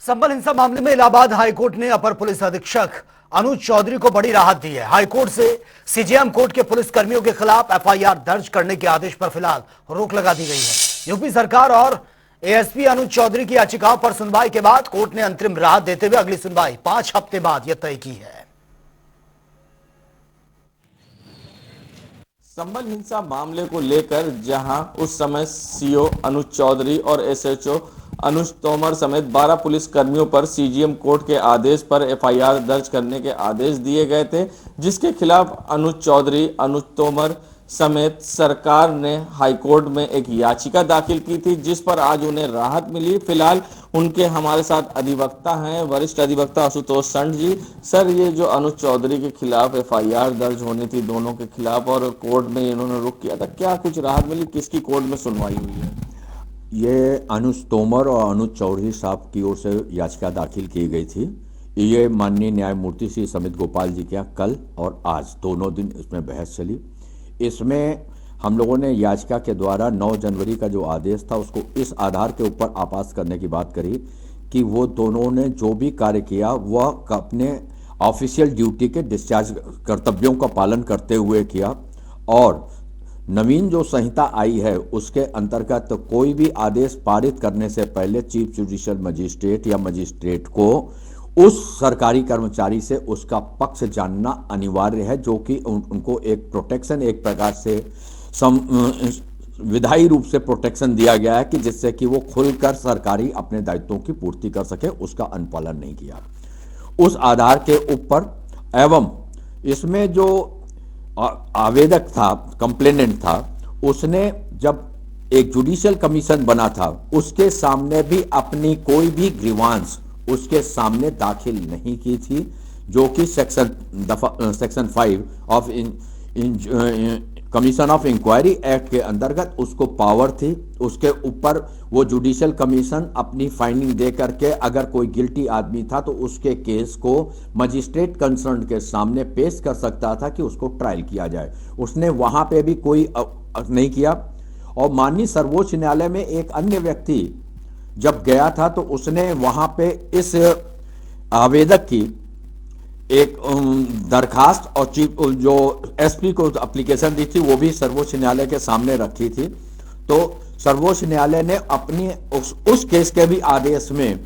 संबल हिंसा मामले में इलाहाबाद हाईकोर्ट ने अपर पुलिस अधीक्षक अनुज चौधरी को बड़ी राहत दी है। हाईकोर्ट से सीजेएम कोर्ट के पुलिस कर्मियों के खिलाफ एफआईआर दर्ज करने के आदेश पर फिलहाल रोक लगा दी गई है। यूपी सरकार और एएसपी अनुज चौधरी की याचिकाओं पर सुनवाई के बाद कोर्ट ने अंतरिम राहत देते हुए अगली सुनवाई 5 हफ्ते बाद यह तय की है। संबल हिंसा मामले को लेकर जहां उस समय सीओ अनुज चौधरी और एसएचओ अनुज तोमर समेत 12 पुलिस कर्मियों पर सीजीएम कोर्ट के आदेश पर एफआईआर दर्ज करने के आदेश दिए गए थे, जिसके खिलाफ अनुज चौधरी, अनुज तोमर समेत सरकार ने हाईकोर्ट में एक याचिका दाखिल की थी, जिस पर आज उन्हें राहत मिली। फिलहाल उनके हमारे साथ अधिवक्ता हैं, वरिष्ठ अधिवक्ता आशुतोष संत जी। सर, ये जो अनुज चौधरी के खिलाफ एफआईआर दर्ज होनी थी दोनों के खिलाफ और कोर्ट में इन्होंने रुख किया था, क्या कुछ राहत मिली? किसकी कोर्ट में सुनवाई हुई है? ये अनुज तोमर और अनुज चौधरी साहब की ओर से याचिका दाखिल की गई थी। ये माननीय न्यायमूर्ति श्री समित गोपाल जी के यहाँ कल और आज दोनों दिन इसमें बहस चली। इसमें हम लोगों ने याचिका के द्वारा 9 जनवरी का जो आदेश था उसको इस आधार के ऊपर आपास करने की बात करी कि वो दोनों ने जो भी कार्य किया वह अपने ऑफिशियल ड्यूटी के डिस्चार्ज कर्तव्यों का पालन करते हुए किया और नवीन जो संहिता आई है उसके अंतर्गत तो कोई भी आदेश पारित करने से पहले चीफ जुडिशियल मजिस्ट्रेट या मजिस्ट्रेट को उस सरकारी कर्मचारी से उसका पक्ष जानना अनिवार्य है, जो कि उनको एक प्रोटेक्शन, एक प्रकार से विधायी रूप से प्रोटेक्शन दिया गया है कि जिससे कि वो खुलकर सरकारी अपने दायित्वों की पूर्ति कर सके। उसका अनुपालन नहीं किया। उस आधार के ऊपर एवं इसमें जो आवेदक था, कंप्लेनेंट था, उसने जब एक जुडिशियल कमीशन बना था उसके सामने भी अपनी कोई भी ग्रीवांस उसके सामने दाखिल नहीं की थी, जो कि section 5 of commission of inquiry act के अंतर्गत उसको पावर थी। उसके ऊपर वो जुडिशियल कमीशन अपनी फाइंडिंग दे करके अगर कोई गिल्टी आदमी था तो उसके केस को मजिस्ट्रेट कंसर्न के सामने पेश कर सकता था कि उसको ट्रायल किया जाए। उसने वहां पे भी कोई नहीं किया। और माननीय सर्वोच्च न्यायालय में एक अन्य व्यक्ति जब गया था तो उसने वहां पे इस आवेदक की एक दरखास्त और जो एसपी को एप्लीकेशन दी थी वो भी सर्वोच्च न्यायालय के सामने रखी थी। तो सर्वोच्च न्यायालय ने अपनी उस केस के भी आदेश में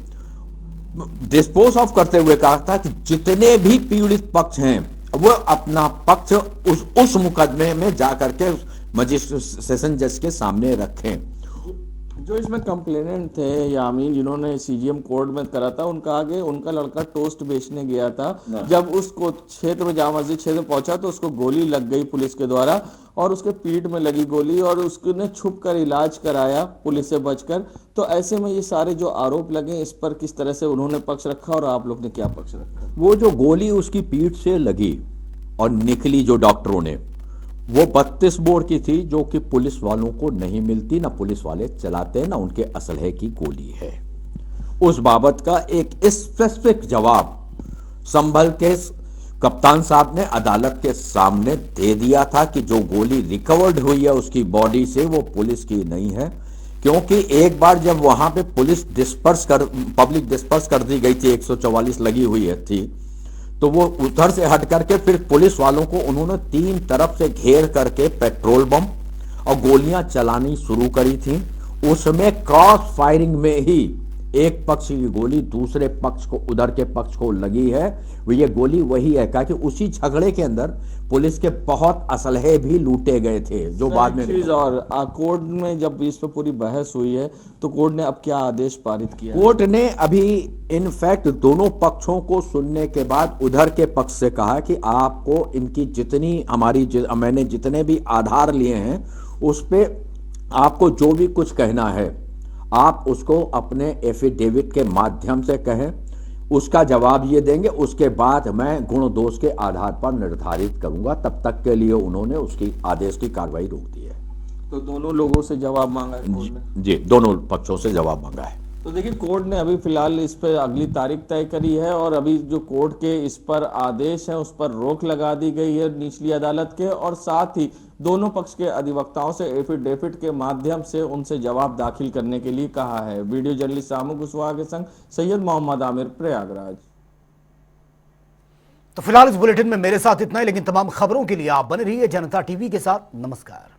डिस्पोज ऑफ करते हुए कहा था कि जितने भी पीड़ित पक्ष हैं वो अपना पक्ष उस मुकदमे में जाकर के मजिस्ट्रेट सेशन जज के सामने रखें। जो इसमें कंप्लेनेंट थे यामीन, जिन्होंने सीजीएम कोर्ट में करा था, उनका आगे उनका लड़का टोस्ट बेचने गया था। जब उसको क्षेत्र में जामा मस्जिद क्षेत्र पहुंचा तो उसको गोली लग गई पुलिस के द्वारा और उसके पीठ में लगी गोली और उसने छुप कर इलाज कराया पुलिस से बचकर। तो ऐसे में ये सारे जो आरोप लगे इस पर किस तरह से उन्होंने पक्ष रखा और आप लोग ने क्या पक्ष रखा? वो जो गोली उसकी पीठ से लगी और निकली जो डॉक्टरों ने, वो 32 बोर की थी, जो कि पुलिस वालों को नहीं मिलती, ना पुलिस वाले चलाते, ना उनके असलहे की गोली है। उस बाबत का एक स्पेसिफिक जवाब संभल के कप्तान साहब ने अदालत के सामने दे दिया था कि जो गोली रिकवर्ड हुई है उसकी बॉडी से वो पुलिस की नहीं है, क्योंकि एक बार जब वहां पे पुलिस पब्लिक डिस्पर्स कर दी गई थी, 144 लगी हुई थी, तो वो उधर से हट करके फिर पुलिस वालों को उन्होंने 3 तरफ से घेर करके पेट्रोल बम और गोलियां चलानी शुरू करी थी। उसमें क्रॉस फायरिंग में ही एक पक्ष की गोली दूसरे पक्ष को, उधर के पक्ष को लगी है। वो ये गोली वही है कि उसी झगड़े के अंदर पुलिस के बहुत असलहे भी लूटे गए थे, जो बाद में। और कोर्ट में जब इस पर पूरी बहस हुई है तो कोर्ट ने अब क्या आदेश पारित किया? कोर्ट ने अभी इनफैक्ट दोनों पक्षों को सुनने के बाद उधर के पक्ष से कहा कि आपको इनकी जितनी मैंने जितने भी आधार लिए हैं उस पे आपको जो भी कुछ कहना है आप उसको अपने एफिडेविट के माध्यम से कहें, उसका जवाब ये देंगे, उसके बाद मैं गुण दोष के आधार पर निर्धारित करूंगा। तब तक के लिए उन्होंने उसकी आदेश की कार्रवाई रोक दी है। तो दोनों लोगों से जवाब मांगा है कोर्ट ने? जी, दोनों पक्षों से जवाब मांगा है। तो देखिए, कोर्ट ने अभी फिलहाल इस पर अगली तारीख तय करी है और अभी जो कोर्ट के इस पर आदेश है उस पर रोक लगा दी गई है निचली अदालत के, और साथ ही दोनों पक्ष के अधिवक्ताओं से एफिडेविट के माध्यम से उनसे जवाब दाखिल करने के लिए कहा है। वीडियो जर्नलिस्ट सामू कुशवाहा के संग सैयद मोहम्मद आमिर, प्रयागराज। तो फिलहाल इस बुलेटिन में मेरे साथ इतना ही, लेकिन तमाम खबरों के लिए आप बने रहिए जनता टीवी के साथ। नमस्कार।